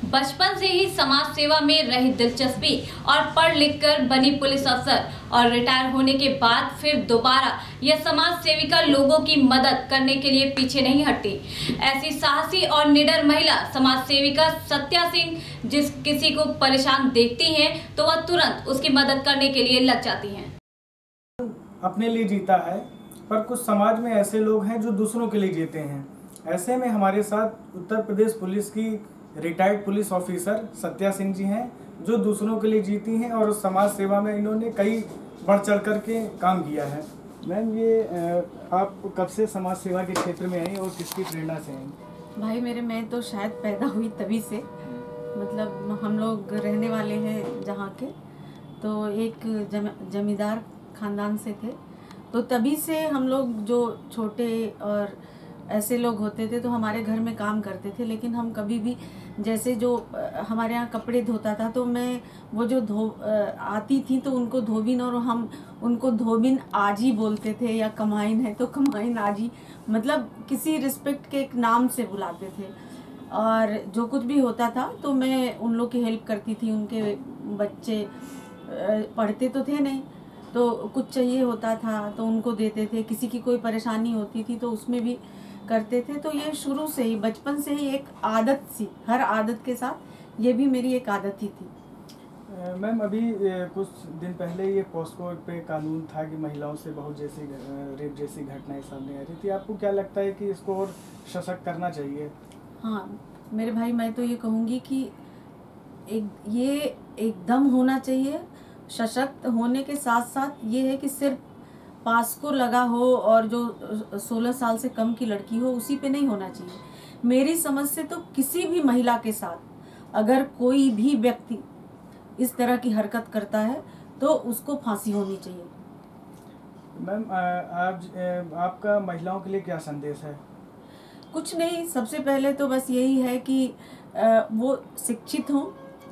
बचपन से ही समाज सेवा में रही दिलचस्पी और पढ़ लिख कर बनी पुलिस अफसर और रिटायर होने के बाद फिर दोबारा यह समाज सेविका लोगों की मदद करने के लिए पीछे नहीं हटती। ऐसी साहसी और निडर महिला समाज सेविका सत्या सिंह जिस किसी को परेशान देखती हैं तो वह तुरंत उसकी मदद करने के लिए लग जाती हैं। अपने लिए जीता है, पर कुछ समाज में ऐसे लोग हैं जो दूसरों के लिए जीते हैं। ऐसे में हमारे साथ उत्तर प्रदेश पुलिस की retired police officer Satya Singh ji हैं, जो दूसरों के लिए जीती हैं और समाज सेवा में इन्होंने कई बढ़ चढ़ कर के काम किया है। मैम, ये आप कब से समाज सेवा के क्षेत्र में आई और किसकी प्रेरणा से आई? भाई मैं तो शायद पैदा हुई तभी से, मतलब हम लोग रहने वाले हैं जहाँ के, तो एक जमींदार खानदान से थे, तो तभी से हम लोग जो छोटे और ऐसे लोग होते थे तो हमारे घर में काम करते थे। लेकिन हम कभी भी जैसे जो हमारे यहाँ कपड़े धोता था तो मैं वो जो आती थी तो उनको धोबिन, और हम उनको धोबिन आजी बोलते थे, या कमाइन है तो कमाइन आजी, मतलब किसी रिस्पेक्ट के एक नाम से बुलाते थे। और जो कुछ भी होता था तो मैं उन लोग की हेल्प करती थी। उनके बच्चे पढ़ते तो थे नहीं, तो कुछ चाहिए होता था तो उनको देते थे। किसी की कोई परेशानी होती थी तो उसमें भी करते थे। तो ये शुरू से ही, बचपन से ही एक आदत सी, हर आदत के साथ ये भी मेरी एक आदत ही थी। मैम, अभी कुछ दिन पहले ये पॉस्को पे कानून था कि महिलाओं से बहुत जैसी रेप जैसी घटनाएं सामने आ रही थी। आपको क्या लगता है कि इसको और सशक्त करना चाहिए? हाँ मेरे भाई, मैं तो ये कहूँगी कि ये एकदम होना चाहिए। सशक्त होने के साथ साथ ये है कि सिर्फ पास को लगा हो और जो 16 साल से कम की लड़की हो उसी पे नहीं होना चाहिए। मेरी समझ से तो किसी भी महिला के साथ अगर कोई भी व्यक्ति इस तरह की हरकत करता है तो उसको फांसी होनी चाहिए। मैम, आज आपका महिलाओं के लिए क्या संदेश है? कुछ नहीं, सबसे पहले तो बस यही है कि वो शिक्षित हों।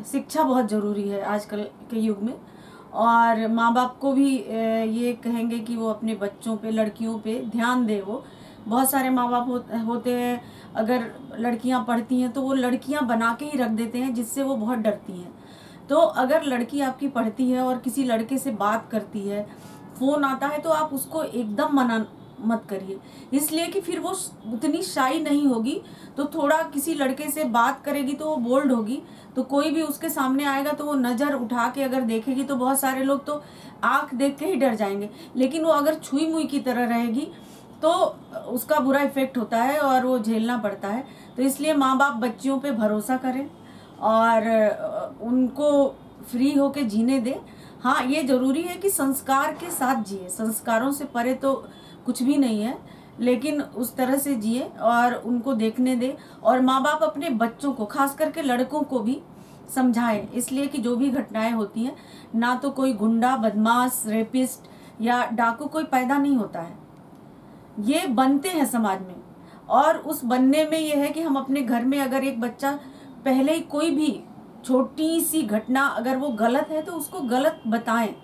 शिक्षा बहुत ज़रूरी है आजकल के युग में, और माँ बाप को भी ये कहेंगे कि वो अपने बच्चों पे, लड़कियों पे ध्यान दे। वो बहुत सारे माँ बाप होते हैं, अगर लड़कियाँ पढ़ती हैं तो वो लड़कियाँ बना के ही रख देते हैं, जिससे वो बहुत डरती हैं। तो अगर लड़की आपकी पढ़ती है और किसी लड़के से बात करती है, फ़ोन आता है, तो आप उसको एकदम मना मत करिए, इसलिए कि फिर वो उतनी शाई नहीं होगी। तो थोड़ा किसी लड़के से बात करेगी तो वो बोल्ड होगी, तो कोई भी उसके सामने आएगा तो वो नज़र उठा के अगर देखेगी तो बहुत सारे लोग तो आंख देख के ही डर जाएंगे। लेकिन वो अगर छुई मुई की तरह रहेगी तो उसका बुरा इफेक्ट होता है और वो झेलना पड़ता है। तो इसलिए माँ बाप बच्चियों पे भरोसा करें और उनको फ्री होके जीने दें। हाँ, ये ज़रूरी है कि संस्कार के साथ जिए, संस्कारों से परे तो कुछ भी नहीं है, लेकिन उस तरह से जिए और उनको देखने दे। और माँ बाप अपने बच्चों को, खास करके लड़कों को भी समझाएं, इसलिए कि जो भी घटनाएं होती हैं, ना तो कोई गुंडा, बदमाश, रेपिस्ट या डाकू कोई पैदा नहीं होता है, ये बनते हैं समाज में। और उस बनने में ये है कि हम अपने घर में अगर एक बच्चा पहले ही कोई भी छोटी सी घटना अगर वो गलत है तो उसको गलत बताएं।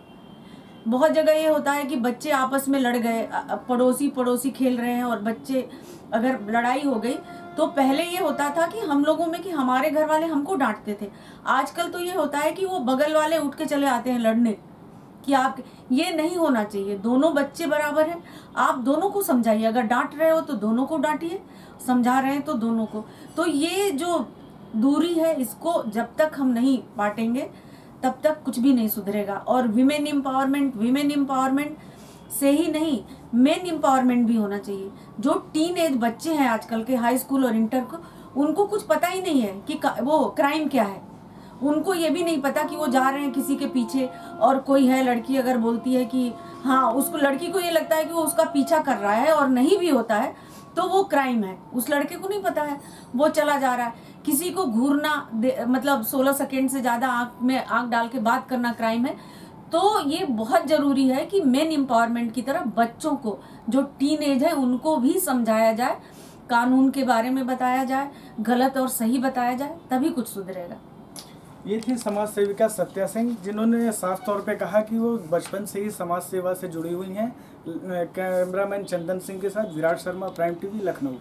बहुत जगह ये होता है कि बच्चे आपस में लड़ गए, पड़ोसी खेल रहे हैं और बच्चे, अगर लड़ाई हो गई तो पहले ये होता था कि हम लोगों में कि हमारे घर वाले हमको डांटते थे। आजकल तो ये होता है कि वो बगल वाले उठ के चले आते हैं लड़ने, कि आप, ये नहीं होना चाहिए। दोनों बच्चे बराबर हैं, आप दोनों को समझाइए। अगर डांट रहे हो तो दोनों को डांटिए, समझा रहे हैं तो दोनों को। तो ये जो दूरी है, इसको जब तक हम नहीं पाटेंगे तब तक कुछ भी नहीं सुधरेगा। और विमेन एम्पावरमेंट से ही नहीं, मेन एम्पावरमेंट भी होना चाहिए। जो टीन एज बच्चे हैं आजकल के, हाई स्कूल और इंटर को, उनको कुछ पता ही नहीं है कि वो क्राइम क्या है। उनको ये भी नहीं पता कि वो जा रहे हैं किसी के पीछे, और कोई है लड़की अगर बोलती है कि हाँ, उसको, लड़की को ये लगता है कि वो उसका पीछा कर रहा है और नहीं भी होता है तो वो क्राइम है। उस लड़के को नहीं पता है, वो चला जा रहा है। किसी को घूरना, मतलब 16 सेकेंड से ज़्यादा आँख में आँख डाल के बात करना क्राइम है। तो ये बहुत ज़रूरी है कि मेन एम्पावरमेंट की तरफ बच्चों को, जो टीन एज है, उनको भी समझाया जाए, कानून के बारे में बताया जाए, गलत और सही बताया जाए, तभी कुछ सुधरेगा। ये थी समाज सेविका सत्या सिंह, जिन्होंने साफ तौर पे कहा कि वो बचपन से ही समाज सेवा से जुड़ी हुई हैं। कैमरामैन चंदन सिंह के साथ विराट शर्मा, प्राइम टीवी, लखनऊ।